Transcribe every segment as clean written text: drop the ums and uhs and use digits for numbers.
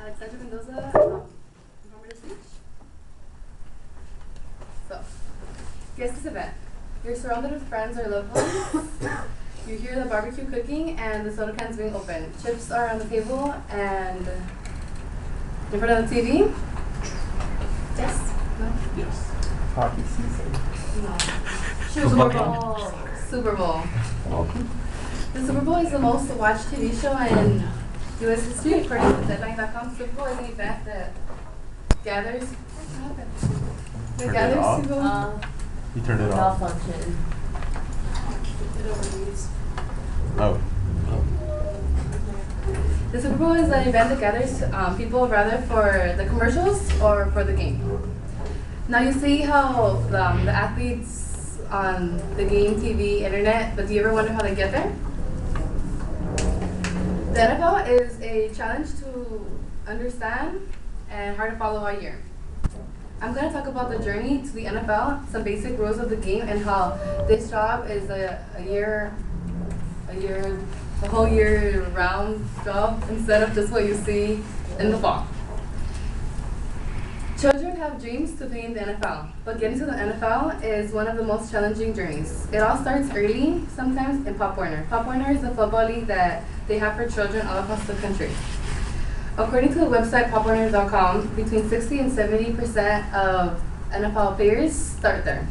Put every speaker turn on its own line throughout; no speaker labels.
Alexandra Mendoza, informative speech. So, guess this event. You're surrounded with friends or loved ones. You hear the barbecue cooking and the soda cans being opened. Chips are on the table and in front of the TV. Yes? No?
Yes.
Hockey season.
No.
Super
Bowl. Super Bowl. The Super Bowl is the most watched TV show in U.S. history, according to Deadline.com. Super Bowl is an event that gathers. What happened? That
Turned it
gathers
off?
people.
You turned it off.
Malfunction.
It overused.
Oh.
The Super Bowl is an event that gathers people rather for the commercials or for the game. Now you see how the athletes on the game, TV, internet, but do you ever wonder how they get there? The NFL is a challenge to understand and hard to follow all year. I'm going to talk about the journey to the NFL, some basic rules of the game, and how this job is a whole year round job instead of just what you see in the fall. Children have dreams to play in the NFL, but getting to the NFL is one of the most challenging journeys. It all starts early, sometimes in Pop Warner. Pop Warner is a football league that they have for children all across the country. According to the website popwarner.com, between 60 and 70% of NFL players start there.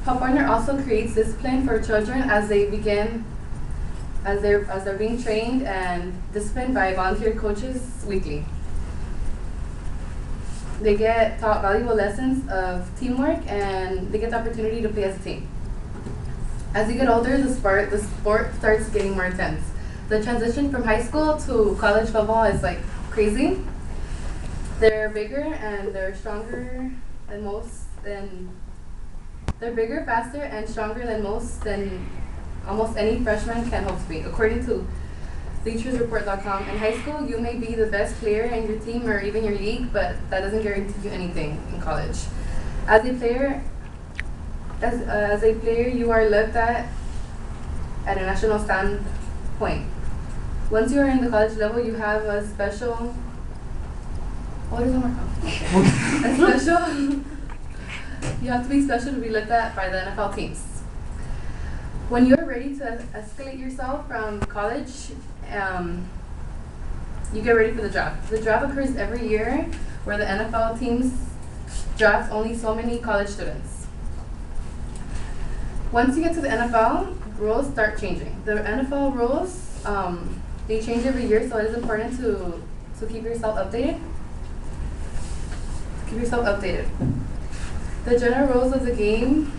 Pop Warner also creates discipline for children as they're being trained and disciplined by volunteer coaches weekly. They get taught valuable lessons of teamwork and they get the opportunity to play as a team. As you get older, the sport starts getting more intense. The transition from high school to college football is like crazy. They're bigger and they're stronger than most. They're bigger, faster, and stronger than most than almost any freshman can hope to be, according to bleachersreport.com. In high school, you may be the best player in your team or even your league, but that doesn't guarantee you anything in college. As a player, you are looked at a national standpoint. Once you are in the college level, you have a special. What is it more called? A special. You have to be special to be looked at by the NFL teams. When you're ready to escalate yourself from college, you get ready for the draft. The draft occurs every year where the NFL teams draft only so many college students. Once you get to the NFL, rules start changing. The NFL rules, they change every year, so it is important to keep yourself updated. The general rules of the game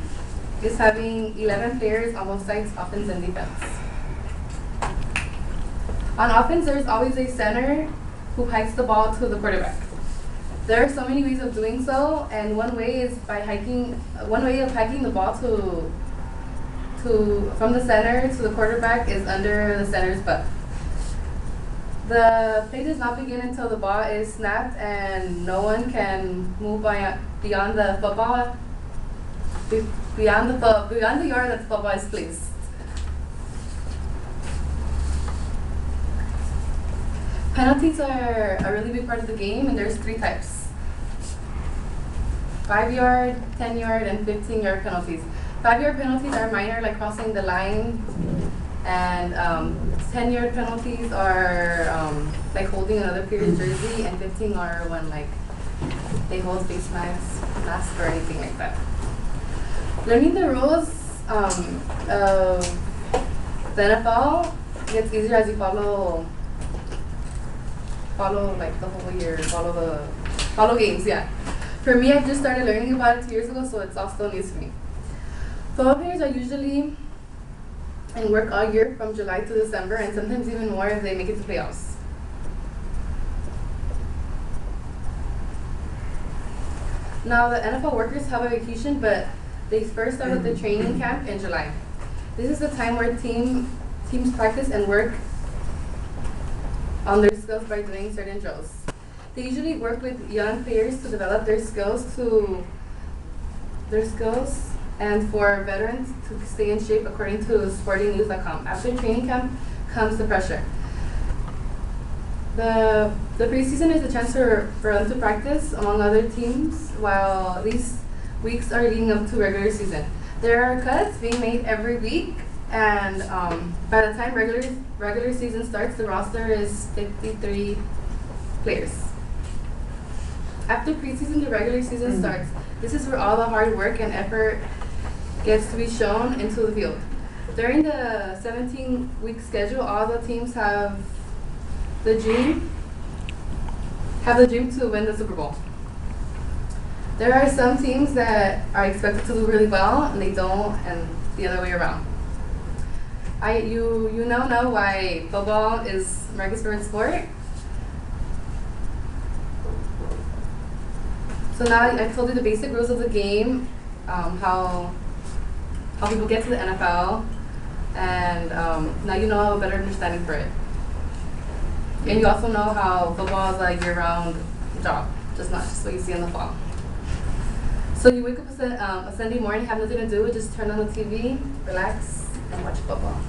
is having 11 players on both sides, offense and defense. On offense, there's always a center who hikes the ball to the quarterback. There are so many ways of doing so, and one way of hiking the ball from the center to the quarterback is under the center's butt. The play does not begin until the ball is snapped, and no one can move beyond the football. Beyond the yard that the football is placed. Penalties are a really big part of the game, and there's 3 types: 5-yard, 10-yard, and 15-yard penalties. 5-yard penalties are minor, like crossing the line, and 10-yard penalties are like holding another player's jersey, and 15 are when like they hold face mask or anything like that. Learning the rules of the NFL gets easier as you follow like the whole year, follow games, yeah. For me, I just started learning about it 2 years ago, so it's all still new to me. Football players are usually in work all year from July to December, and sometimes even more if they make it to playoffs. Now, the NFL workers have a vacation, but they first start with the training camp in July. This is the time where teams practice and work on their skills by doing certain drills. They usually work with young players to develop their skills, and for veterans to stay in shape, according to sportingnews.com. After training camp comes the pressure. The preseason is a chance for them to practice among other teams while these weeks are leading up to regular season. There are cuts being made every week, and by the time regular season starts, the roster is 53 players. After preseason, the regular season starts. This is where all the hard work and effort gets to be shown into the field. During the 17-week schedule, all the teams have the dream to win the Super Bowl. There are some teams that are expected to do really well and they don't, and the other way around. You now know why football is America's favorite sport. So now I've told you the basic rules of the game, how people get to the NFL, and now you know a better understanding for it. And you also know how football is like year-round job, just not just what you see in the fall. So you wake up a Sunday morning, have nothing to do, just turn on the TV, relax, and watch football.